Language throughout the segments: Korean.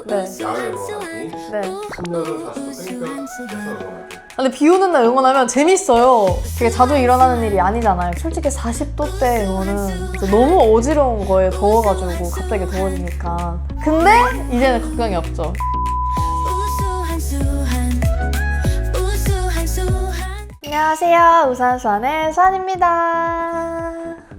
네. 야외 응원하기, 네. 신년은 40도 땡볕에서 응원하기. 근데 비 오는 날 응원하면 재밌어요. 그게 자주 일어나는 일이 아니잖아요. 솔직히 40도 대 응원은 진짜 너무 어지러운 거예요. 더워가지고 갑자기 더워지니까. 근데 이제는 걱정이 없죠. 안녕하세요. 우산수안의 수안입니다.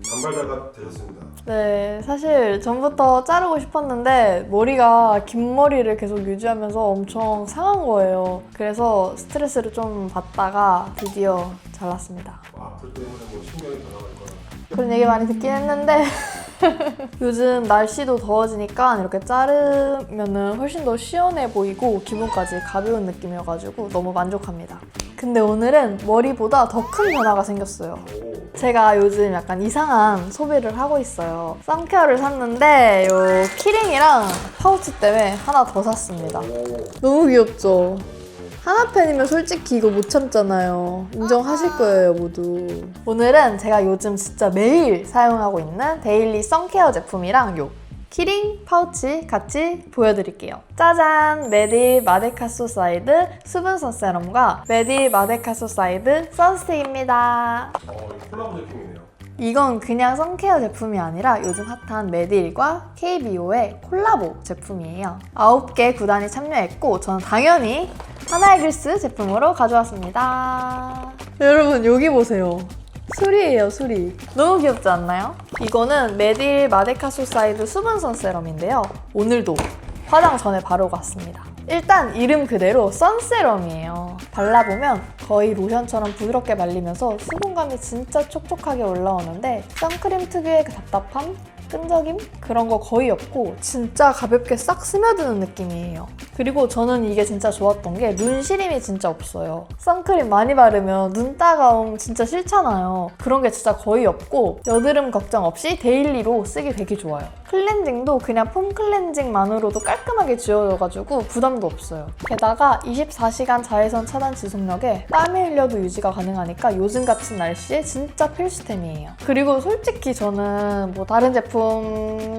단발자가 되셨습니다. 네, 사실 전부터 자르고 싶었는데 머리가 긴 머리를 계속 유지하면서 엄청 상한 거예요. 그래서 스트레스를 좀 받다가 드디어 잘랐습니다. 아플 때문에 뭐 신경이 더 나갈 거라. 그런 얘기 많이 듣긴 했는데 요즘 날씨도 더워지니까 이렇게 자르면은 훨씬 더 시원해 보이고 기분까지 가벼운 느낌이어가지고 너무 만족합니다. 근데 오늘은 머리보다 더 큰 변화가 생겼어요. 제가 요즘 약간 이상한 소비를 하고 있어요. 선케어를 샀는데 요 키링이랑 파우치 때문에 하나 더 샀습니다. 너무 귀엽죠? 하나팬이면 솔직히 이거 못 참잖아요. 인정하실 거예요, 모두. 오늘은 제가 요즘 진짜 매일 사용하고 있는 데일리 선케어 제품이랑 요 키링 파우치 같이 보여드릴게요. 짜잔! 메디 마데카소사이드 수분 선세럼과 메디 마데카소사이드 선스틱입니다. 이거 콜라보 제품이네요. 이건 그냥 선케어 제품이 아니라 요즘 핫한 메디일과 KBO의 콜라보 제품이에요. 9개 구단이 참여했고 저는 당연히 하나의 글스 제품으로 가져왔습니다. 여러분 여기 보세요. 수리예요, 수리. 너무 귀엽지 않나요? 이거는 메딜 마데카소사이드 수분 선세럼인데요. 오늘도 화장 전에 바르고 왔습니다. 일단 이름 그대로 선세럼이에요. 발라보면 거의 로션처럼 부드럽게 말리면서 수분감이 진짜 촉촉하게 올라오는데 선크림 특유의 그 답답함? 끈적임? 그런 거 거의 없고 진짜 가볍게 싹 스며드는 느낌이에요. 그리고 저는 이게 진짜 좋았던 게 눈 시림이 진짜 없어요. 선크림 많이 바르면 눈 따가움 진짜 싫잖아요. 그런 게 진짜 거의 없고 여드름 걱정 없이 데일리로 쓰기 되게 좋아요. 클렌징도 그냥 폼 클렌징만으로도 깔끔하게 지워져가지고 부담도 없어요. 게다가 24시간 자외선 차단 지속력에 땀이 흘려도 유지가 가능하니까 요즘 같은 날씨에 진짜 필수템이에요. 그리고 솔직히 저는 뭐 다른 제품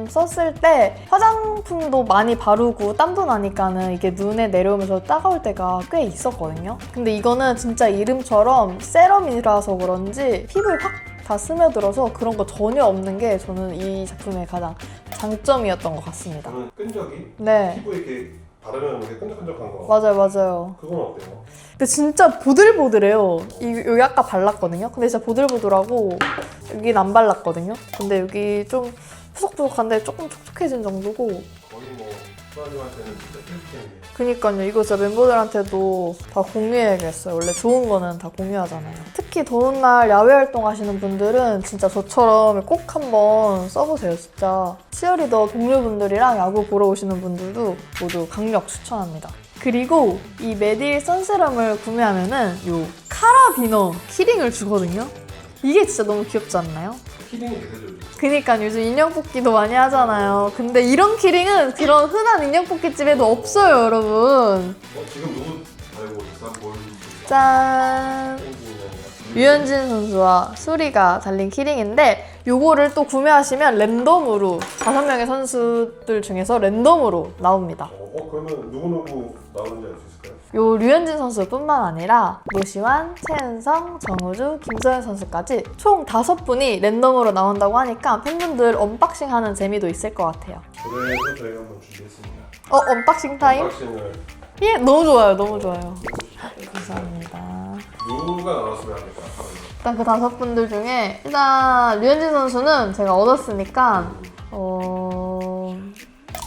썼을 때 화장품도 많이 바르고 땀도 나니까는 이게 눈에 내려오면서 따가울 때가 꽤 있었거든요. 근데 이거는 진짜 이름처럼 세럼이라서 그런지 피부에 확 다 스며들어서 그런 거 전혀 없는 게 저는 이 제품의 가장 장점이었던 것 같습니다. 저는 끈적이 네. 피부에 이렇게 바르면 이렇게 끈적끈적한 거. 맞아요, 맞아요. 그건 어때요? 근데 진짜 보들보들해요. 여기 아까 발랐거든요. 근데 진짜 보들보들하고 여긴 안 발랐거든요. 근데 여기 좀 푸석푸석한데 조금 촉촉해진 정도고. 거의 뭐 수아님한테는 진짜 필수템이에요. 그니까요. 이거 진짜 멤버들한테도 다 공유해야겠어요. 원래 좋은 거는 다 공유하잖아요. 특히 더운 날 야외 활동하시는 분들은 진짜 저처럼 꼭 한번 써보세요. 진짜 치어리더 동료분들이랑 야구 보러 오시는 분들도 모두 강력 추천합니다. 그리고 이 메딜 선세럼을 구매하면은 요 카라비너 키링을 주거든요. 이게 진짜 너무 귀엽지 않나요? 키링이 대대적이죠. 그니까 요즘 인형 뽑기도 많이 하잖아요. 근데 이런 키링은 그런 흔한 인형 뽑기집에도 없어요, 여러분. 지금 누구 달고 있어? 뭘? 짠! 류현진 선수와 수리가 달린 키링인데 요거를 또 구매하시면 랜덤으로 5명의 선수들 중에서 랜덤으로 나옵니다. 그러면 누구누구 나오는지 알 수 있을까요? 요 류현진 선수뿐만 아니라 노시환, 최은성, 정우주, 김서현 선수까지 총 5분이 랜덤으로 나온다고 하니까 팬분들 언박싱하는 재미도 있을 것 같아요. 그래서 저희가 한번 준비했습니다. 언박싱 타임? 언박싱을 예, 너무 좋아요, 너무 좋아요. 감사합니다. 누가 나왔으면 하겠다. 일단 그 5분들 중에 일단 류현진 선수는 제가 얻었으니까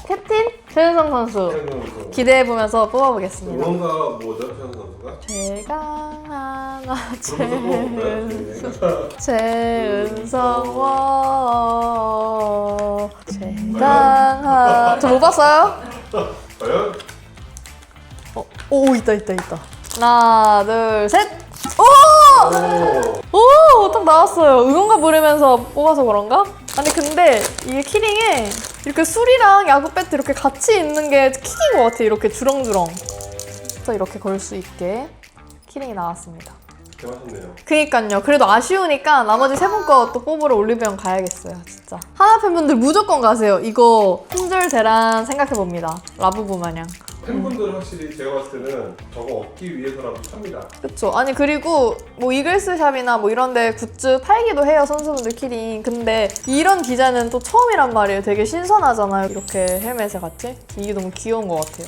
캡틴? 최은성 선수 기대해보면서 뽑아보겠습니다. 응원가가 뭐죠? 최현 선수가? 제가 하나 그러면서 최은성 워 제가 저 못 봤어요? 과연? 오 있다 하나 둘 셋 오! 오! 딱 나왔어요. 응원가 부르면서 뽑아서 그런가? 아니 근데 이게 키링에 이렇게 술이랑 야구 배트 이렇게 같이 있는 게 킥인 것 같아. 이렇게 주렁주렁. 그래서 이렇게 걸 수 있게 키링이 나왔습니다. 대박이네요. 그니까요. 그래도 아쉬우니까 나머지 세 분 거 또 뽑으러 올리브영 가야겠어요. 진짜. 하나 팬분들 무조건 가세요. 이거 품절 대란 생각해봅니다. 라부부 마냥. 팬분들은 확실히 제가 봤을 때는 저거 얻기 위해서라도 삽니다. 그쵸. 아니 그리고 뭐 이글스샵이나 뭐 이런데 굿즈 팔기도 해요. 선수분들 키링. 근데 이런 디자인은 또 처음이란 말이에요. 되게 신선하잖아요. 이렇게 헬멧에 같이. 이게 너무 귀여운 것 같아요.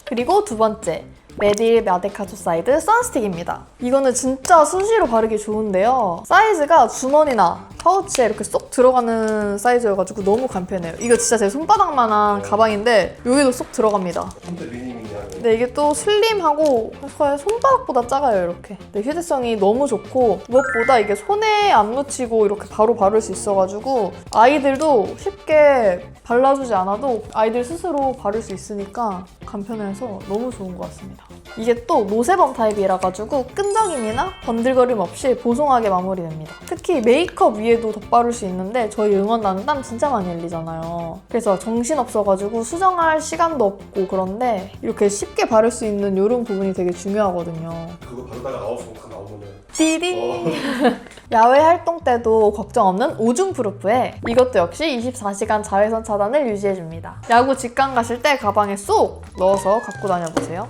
그리고 두 번째. 메딜 마데카조 사이드 선스틱입니다. 이거는 진짜 수시로 바르기 좋은데요. 사이즈가 주머니나 파우치에 이렇게 쏙 들어가는 사이즈여가지고 너무 간편해요. 이거 진짜 제 손바닥만한 가방인데 여기도 쏙 들어갑니다. 진짜 미니미니하네. 근데 이게 또 슬림하고 거의 손바닥보다 작아요, 이렇게. 근데 휴대성이 너무 좋고 무엇보다 이게 손에 안 묻히고 이렇게 바로 바를 수 있어가지고 아이들도 쉽게 발라주지 않아도 아이들 스스로 바를 수 있으니까 간편해서 너무 좋은 것 같습니다. 이게 또 노세범 타입이라 가지고 끈적임이나 번들거림 없이 보송하게 마무리됩니다. 특히 메이크업 위에도 덧바를 수 있는데 저희 응원단은 땀 진짜 많이 흘리잖아요. 그래서 정신없어가지고 수정할 시간도 없고 그런데 이렇게 쉽게 바를 수 있는 이런 부분이 되게 중요하거든요. 그거 바르다가 아웃성 다 나오면은 디디! 야외 활동 때도 걱정 없는 오줌 프루프에 이것도 역시 24시간 자외선 차단을 유지해줍니다. 야구 직관 가실 때 가방에 쏙 넣어서 갖고 다녀보세요.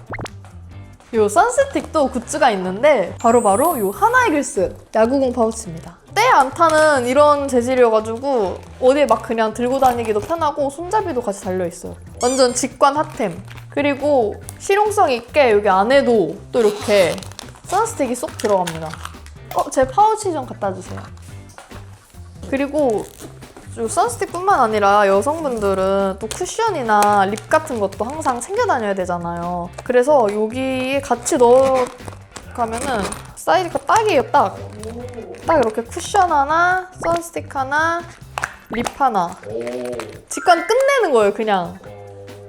요 선스틱도 굿즈가 있는데 바로 요 하나이글스 야구공 파우치입니다. 때 안 타는 이런 재질이어가지고 어디에 막 그냥 들고 다니기도 편하고 손잡이도 같이 달려있어요. 완전 직관 핫템. 그리고 실용성 있게 여기 안에도 또 이렇게 선스틱이 쏙 들어갑니다. 제 파우치 좀 갖다 주세요. 그리고 선스틱뿐만 아니라 여성분들은 또 쿠션이나 립 같은 것도 항상 챙겨 다녀야 되잖아요. 그래서 여기에 같이 넣어가면은 사이즈가 딱이에요, 딱. 딱 이렇게 쿠션 하나, 선스틱 하나, 립 하나. 직관 끝내는 거예요, 그냥.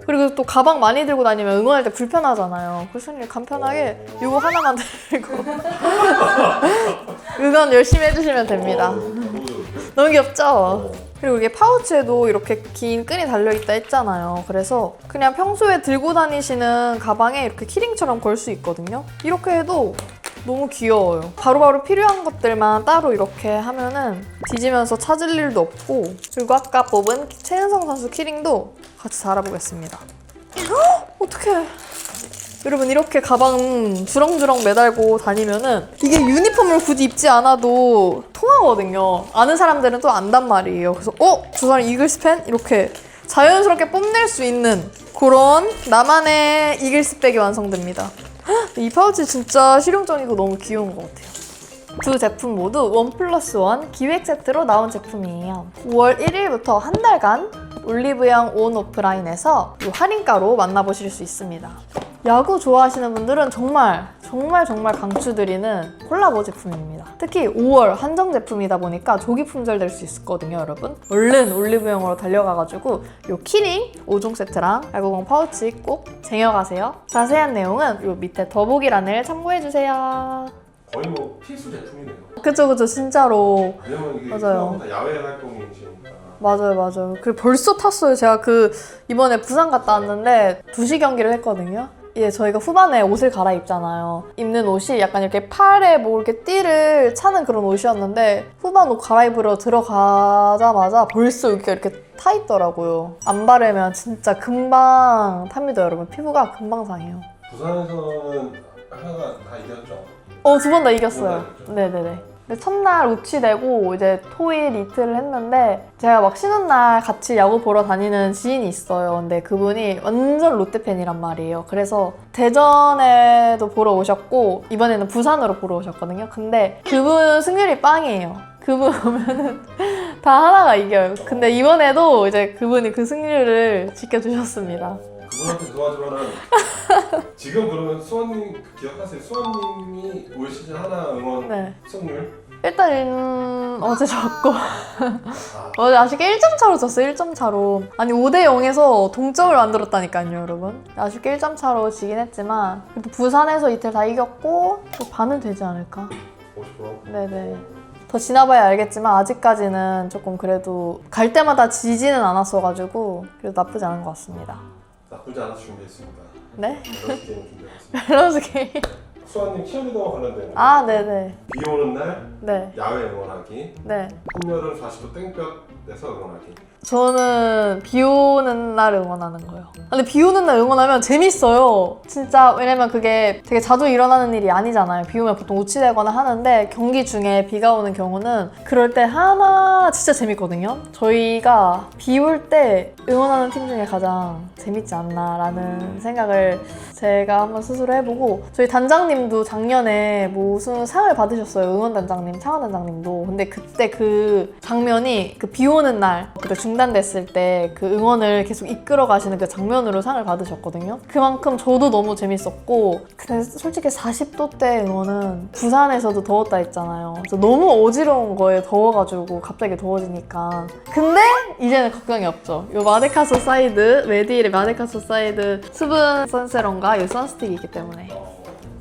그리고 또 가방 많이 들고 다니면 응원할 때 불편하잖아요. 그래서 간편하게 이거 하나만 들고 응원 열심히 해주시면 됩니다. 너무 귀엽죠? 그리고 이게 파우치에도 이렇게 긴 끈이 달려있다 했잖아요. 그래서 그냥 평소에 들고 다니시는 가방에 이렇게 키링처럼 걸 수 있거든요. 이렇게 해도 너무 귀여워요. 바로바로 필요한 것들만 따로 이렇게 하면은 뒤지면서 찾을 일도 없고. 그리고 아까 뽑은 최은성 선수 키링도 같이 달아보겠습니다. 어떡해. 여러분 이렇게 가방 주렁주렁 매달고 다니면은 이게 유니폼을 굳이 입지 않아도 통하거든요. 아는 사람들은 또 안단 말이에요. 그래서 저 사람 이글스 팬? 이렇게 자연스럽게 뽐낼 수 있는 그런 나만의 이글스 백이 완성됩니다. 이 파우치 진짜 실용적이고 너무 귀여운 것 같아요. 두 제품 모두 1+1 기획 세트로 나온 제품이에요. 5월 1일부터 한 달간 올리브영 온 오프라인에서 이 할인가로 만나보실 수 있습니다. 야구 좋아하시는 분들은 정말 강추드리는 콜라보 제품입니다. 특히 5월 한정 제품이다 보니까 조기 품절될 수 있거든요, 여러분. 얼른 올리브영으로 달려가가지고 이 키링 5종 세트랑 야구공 파우치 꼭 쟁여가세요. 자세한 내용은 이 밑에 더보기란을 참고해주세요. 거의 뭐 필수 제품이네요. 그쵸, 진짜로. 왜냐면 이게 맞아요. 다 야외 활동이시니까. 맞아요. 그리고 벌써 탔어요. 제가 이번에 부산 갔다 왔는데 2시 경기를 했거든요. 저희가 후반에 옷을 갈아입잖아요. 입는 옷이 약간 이렇게 팔에 뭐 이렇게 띠를 차는 그런 옷이었는데 후반 옷 갈아입으러 들어가자마자 벌써 여기가 이렇게 타 있더라고요. 안 바르면 진짜 금방 탑니다, 여러분. 피부가 금방 상해요. 부산에서는 하나가 다 이겼죠? 2번 다 이겼어요. 이겼죠? 네네네. 근데 첫날 우치되고 이제 토일 이틀을 했는데 제가 막 쉬는 날 같이 야구 보러 다니는 지인이 있어요. 근데 그분이 완전 롯데 팬이란 말이에요. 그래서 대전에도 보러 오셨고 이번에는 부산으로 보러 오셨거든요. 근데 그분 승률이 빵이에요. 그분 오면은 다 하나가 이겨요. 근데 이번에도 이제 그분이 그 승률을 지켜주셨습니다. 그분한테 도와주면은 지금 그러면 수원님 기억하세요? 수원님이 올 시즌 하나 응원 네. 승률? 일단 어제 졌고 어제 아쉽게 1점 차로 졌어요. 1점 차로. 아니 5대0에서 동점을 만들었다니까요, 여러분. 아쉽게 1점 차로 지긴 했지만 그래도 부산에서 이틀 다 이겼고 또 반은 되지 않을까? 50%? 네네. 더 지나봐야 알겠지만 아직까지는 조금 그래도 갈 때마다 지지는 않았어가지고 그래도 나쁘지 않은 것 같습니다. 나쁘지 않아서 준비했습니다. 네? 밸런스 게임 준비해봤습니다. 밸런스 게임. 수아님 치어리더와 관련된 아, 네네. 비 오는 날 네. 야외 응원하기, 네. 한여름 40도 땡볕에서 응원하기. 저는 비 오는 날 응원하는 거예요. 근데 비 오는 날 응원하면 재밌어요. 진짜 왜냐면 그게 되게 자주 일어나는 일이 아니잖아요. 비 오면 보통 우치되거나 하는데 경기 중에 비가 오는 경우는 그럴 때 하나 진짜 재밌거든요. 저희가 비 올 때 응원하는 팀 중에 가장 재밌지 않나라는 생각을 제가 한번 스스로 해보고 저희 단장님도 작년에 뭐 무슨 상을 받으셨어요. 응원단장님, 창원단장님도. 근데 그때 그 장면이 그 비 오는 날 그때 중단됐을 때 그 응원을 계속 이끌어 가시는 그 장면으로 상을 받으셨거든요. 그만큼 저도 너무 재밌었고 근데 솔직히 40도 때 응원은 부산에서도 더웠다 했잖아요. 그래서 너무 어지러운 거예요. 더워가지고 갑자기 더워지니까. 근데 이제는 걱정이 없죠. 요 마데카 소사이드, 메디힐의 마데카 소사이드 수분 선세럼과 이 선스틱이 있기 때문에.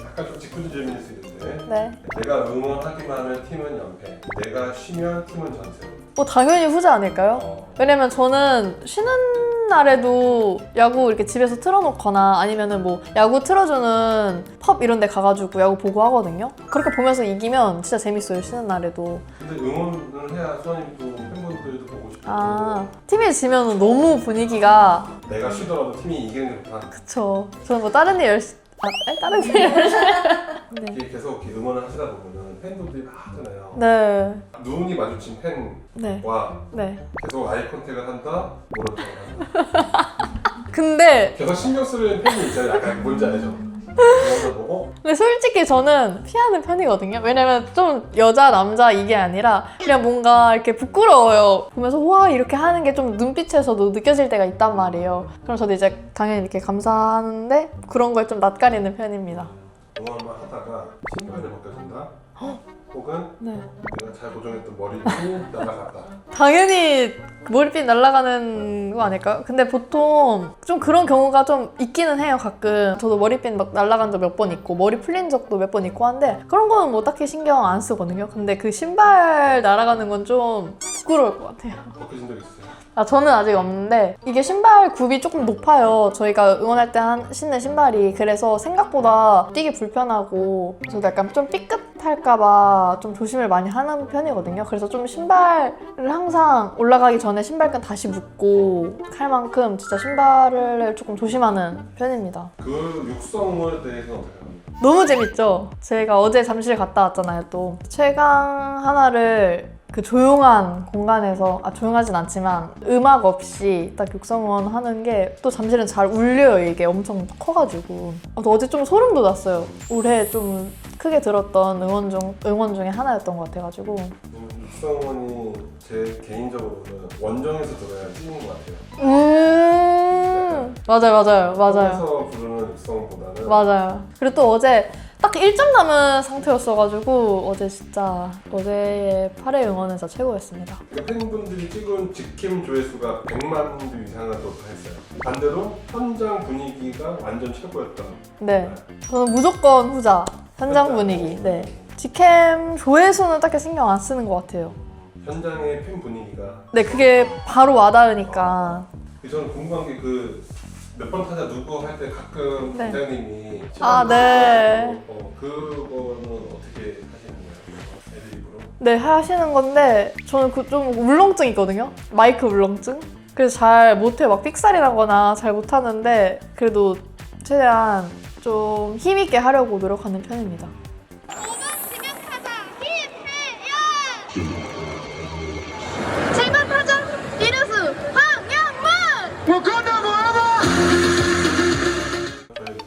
약간 좀 짓궂은 질문일 수 있는데 네. 내가 응원하기만 하면 팀은 연패, 내가 쉬면 팀은 전승. 뭐 당연히 후자 아닐까요? 왜냐면 저는 쉬는 날에도 야구 이렇게 집에서 틀어놓거나 아니면은 뭐 야구 틀어주는 펍 이런 데 가가지고 야구 보고 하거든요. 그렇게 보면서 이기면 진짜 재밌어요, 쉬는 날에도. 근데 응원을 해야 수아님도 팬분들도 보고 싶고 팀이 지면은 너무 분위기가 내가 쉬더라도 팀이 이기는 게 좋다. 그쵸. 저는 뭐 다른 일 다른 일 네. 이렇게 계속 이렇게 응원을 하시다 보면은 팬분들이 막 하잖아요. 네. 눈이 마주친 팬과 네. 네. 계속 아이 컨택을 한다, 모른 척을 한다. 근데 계속 신경 쓰는 팬이 있잖아요. 약간 뭔지 알죠? 그런 거 보고 근데 솔직히 저는 피하는 편이거든요. 왜냐면 좀 여자, 남자 이게 아니라 그냥 뭔가 이렇게 부끄러워요. 보면서 와 이렇게 하는 게 좀 눈빛에서도 느껴질 때가 있단 말이에요. 그럼 저도 이제 당연히 이렇게 감사하는데 그런 걸 좀 낯가리는 편입니다. 응원만 하다가 신발을 벗겨진다? 혹은 네. 내가 잘 고정했던 머리핀이 날아갔다. 당연히 머리핀 날아가는 거 아닐까요? 근데 보통 좀 그런 경우가 좀 있기는 해요, 가끔. 저도 머리핀 막 날아간 적 몇 번 있고 머리 풀린 적도 몇 번 있고 한데 그런 거는 뭐 딱히 신경 안 쓰거든요. 근데 그 신발 날아가는 건 좀 부끄러울 것 같아요. 벗겨진 적 있으세요? 저는 아직 없는데 이게 신발 굽이 조금 높아요. 저희가 응원할 때 신는 신발이. 그래서 생각보다 뛰기 불편하고 저도 약간 좀 삐끗할까봐 좀 조심을 많이 하는 편이거든요. 그래서 좀 신발을 항상 올라가기 전에 신발끈 다시 묶고 할 만큼 진짜 신발을 조금 조심하는 편입니다. 그 육성 응원에 대해서는 어떻게 합니까? 너무 재밌죠? 제가 어제 잠실 갔다 왔잖아요, 또. 최강 하나를 그 조용한 공간에서, 조용하진 않지만 음악 없이 딱 육성원 하는 게 또 잠실은 잘 울려요. 이게 엄청 커가지고. 또 어제 좀 소름 돋았어요. 올해 좀 크게 들었던 응원 중에 하나였던 것 같아가지고. 육성 응원이 제 개인적으로는 원정에서 들어야 찐인 것 같아요. 맞아요. 홈에서 부르는 육성보다는 맞아요. 그리고 또 어제 딱 1점 남은 상태였어가지고 어제의 8회 응원은 진짜 최고였습니다. 그러니까 팬분들이 찍은 직캠 조회수가 100만 뷰 이상을 돌파했어요. 반대로 현장 분위기가 완전 최고였다. 네, 저는 무조건 후자. 현장 분위기. 네. 직캠 조회수는 딱히 신경 안 쓰는 것 같아요. 현장의 팬 분위기가. 네, 그게 바로 와닿으니까. 저는 궁금한 게 그 몇 번 타자 누구 할 때 가끔 네. 단장님이 네. 그거는 어떻게 하시는 거예요? 애드립으로? 네, 하시는 건데 저는 그 좀 울렁증 있거든요. 마이크 울렁증. 그래서 잘 못해. 막 삑살이 나거나 잘 못하는데 그래도 최대한 좀 힘있게 하려고 노력하는 편입니다.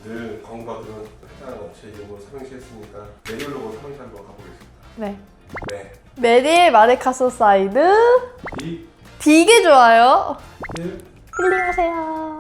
늘 광고받은 해당 업체 이름으로 삼행시 했으니까 메디올로고 삼행시 한번 가보겠습니다. 네. 네. 메디힐 마데카소사이드 이 되게 좋아요. 일 힐링하세요.